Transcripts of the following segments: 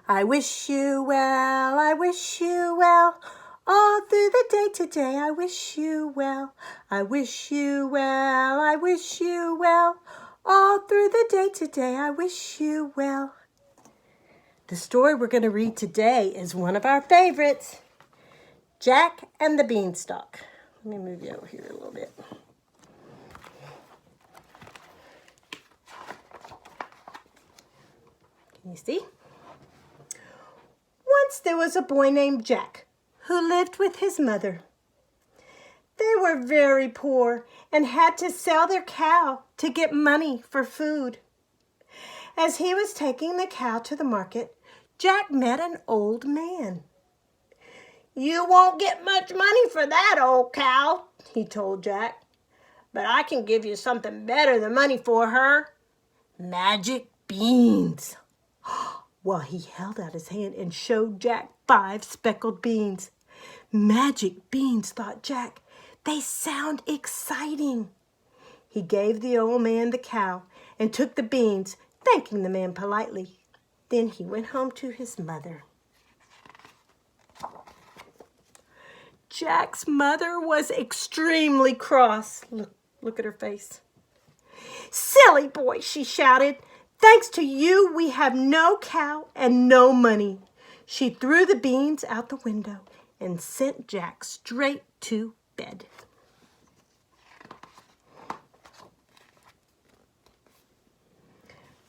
I wish you well, I wish you well. All through the day today, I wish you well. I wish you well, I wish you well. All through the day today, I wish you well. The story we're going to read today is one of our favorites, Jack and the Beanstalk. Let me move you over here a little bit. Can you see? Once there was a boy named Jack who lived with his mother. They were very poor and had to sell their cow to get money for food. As he was taking the cow to the market, Jack met an old man. "You won't get much money for that, old cow," he told Jack. "But I can give you something better than money for her. Magic beans." Well, he held out his hand and showed Jack 5 speckled beans. Magic beans, thought Jack. They sound exciting. He gave the old man the cow and took the beans, thanking the man politely. Then he went home to his mother. Jack's mother was extremely cross. Look at her face. "Silly boy," she shouted. "Thanks to you, we have no cow and no money." She threw the beans out the window and sent Jack straight to bed.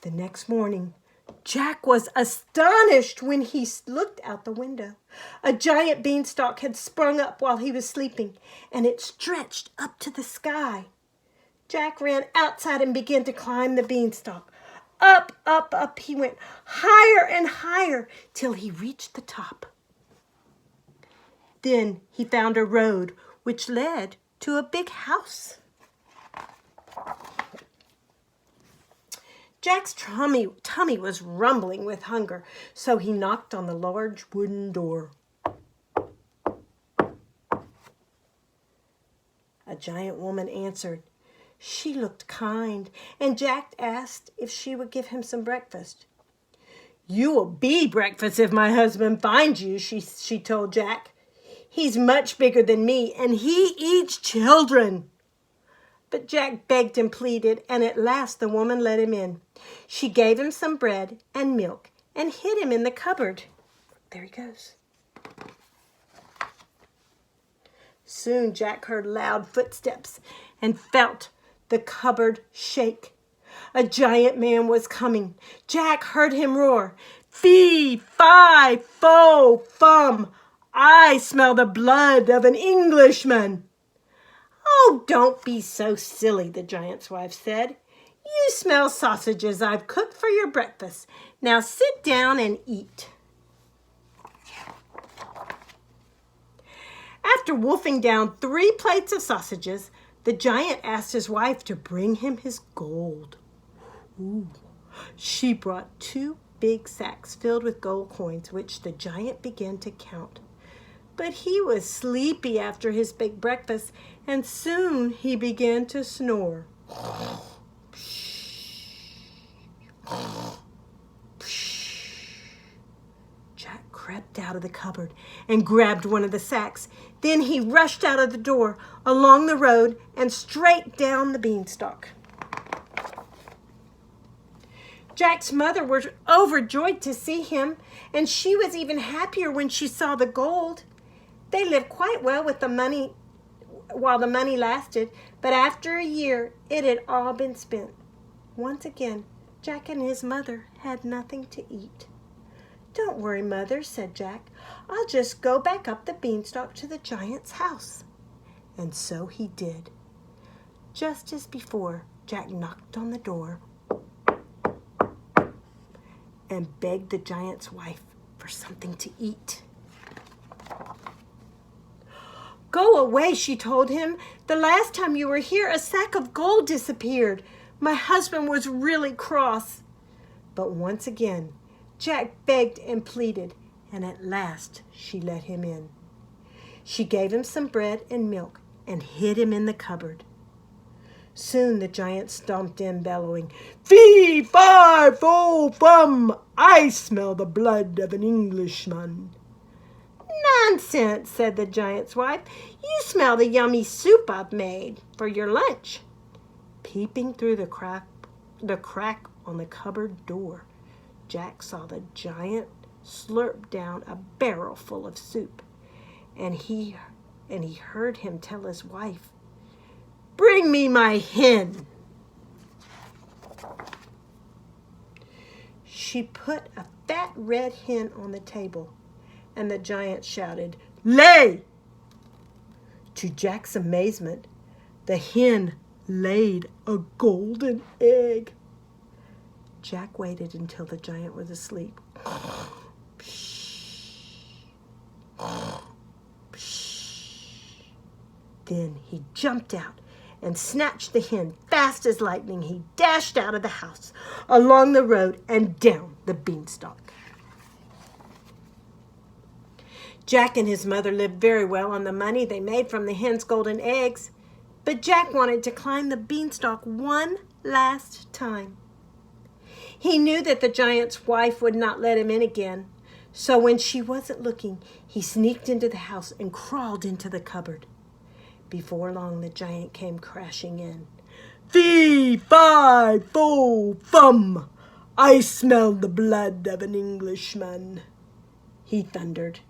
The next morning, Jack was astonished when he looked out the window. A giant beanstalk had sprung up while he was sleeping, and it stretched up to the sky. Jack ran outside and began to climb the beanstalk. Up, up, up he went, higher and higher, till he reached the top. Then he found a road which led to a big house. Jack's tummy was rumbling with hunger, so he knocked on the large wooden door. A giant woman answered. She looked kind, and Jack asked if she would give him some breakfast. "You will be breakfast if my husband finds you," she told Jack. "He's much bigger than me, and he eats children." But Jack begged and pleaded, and at last the woman let him in. She gave him some bread and milk and hid him in the cupboard. There he goes. Soon Jack heard loud footsteps and felt the cupboard shake. A giant man was coming. Jack heard him roar, "Fee, fi, fo, fum. I smell the blood of an Englishman." "Oh, don't be so silly," the giant's wife said. "You smell sausages I've cooked for your breakfast. Now sit down and eat." After wolfing down 3 plates of sausages, the giant asked his wife to bring him his gold. Ooh. She brought 2 big sacks filled with gold coins, which the giant began to count. But he was sleepy after his big breakfast, and soon he began to snore. Jack crept out of the cupboard and grabbed one of the sacks. Then he rushed out of the door, along the road, and straight down the beanstalk. Jack's mother was overjoyed to see him, and she was even happier when she saw the gold. They lived quite well with the money while the money lasted, but after a year, it had all been spent. Once again, Jack and his mother had nothing to eat. "Don't worry, Mother," said Jack. "I'll just go back up the beanstalk to the giant's house." And so he did. Just as before, Jack knocked on the door and begged the giant's wife for something to eat. "Go away," she told him. "The last time you were here, a sack of gold disappeared. My husband was really cross." But once again, Jack begged and pleaded, and at last she let him in. She gave him some bread and milk and hid him in the cupboard. Soon the giant stomped in, bellowing, "Fee, fi, fo, fum! I smell the blood of an Englishman." "Nonsense," said the giant's wife. "You smell the yummy soup I've made for your lunch." Peeping through the crack on the cupboard door, Jack saw the giant slurp down a barrel full of soup, and he heard him tell his wife, "Bring me my hen." She put a fat red hen on the table, and the giant shouted, "Lay!" To Jack's amazement, the hen laid a golden egg. Jack waited until the giant was asleep. Then he jumped out and snatched the hen. Fast as lightning, he dashed out of the house, along the road, and down the beanstalk. Jack and his mother lived very well on the money they made from the hen's golden eggs, but Jack wanted to climb the beanstalk one last time. He knew that the giant's wife would not let him in again, so when she wasn't looking, he sneaked into the house and crawled into the cupboard. Before long, the giant came crashing in. "Fee, fi, fo, fum! I smell the blood of an Englishman," he thundered.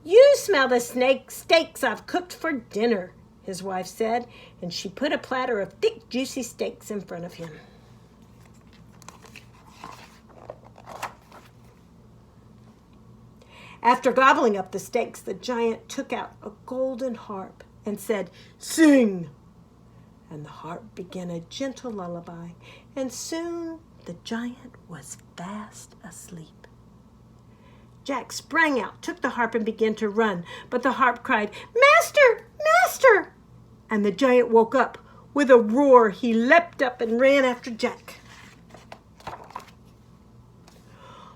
"You smell the steaks I've cooked for dinner," his wife said, and she put a platter of thick, juicy steaks in front of him. After gobbling up the steaks, the giant took out a golden harp and said, "Sing!" And the harp began a gentle lullaby, and soon the giant was fast asleep. Jack sprang out, took the harp, and began to run, but the harp cried, "Master! Master!" And the giant woke up. With a roar, he leapt up and ran after Jack.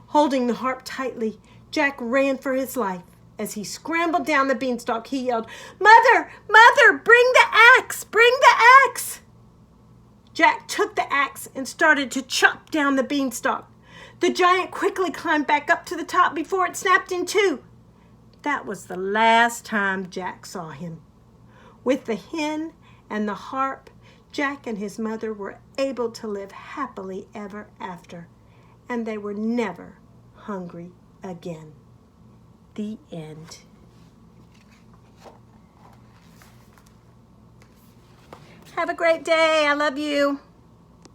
Holding the harp tightly, Jack ran for his life. As he scrambled down the beanstalk, he yelled, "Mother! Mother! Bring the axe! Bring the axe!" Jack took the axe and started to chop down the beanstalk. The giant quickly climbed back up to the top before it snapped in two. That was the last time Jack saw him. With the hen and the harp, Jack and his mother were able to live happily ever after, and they were never hungry again. The end. Have a great day. I love you.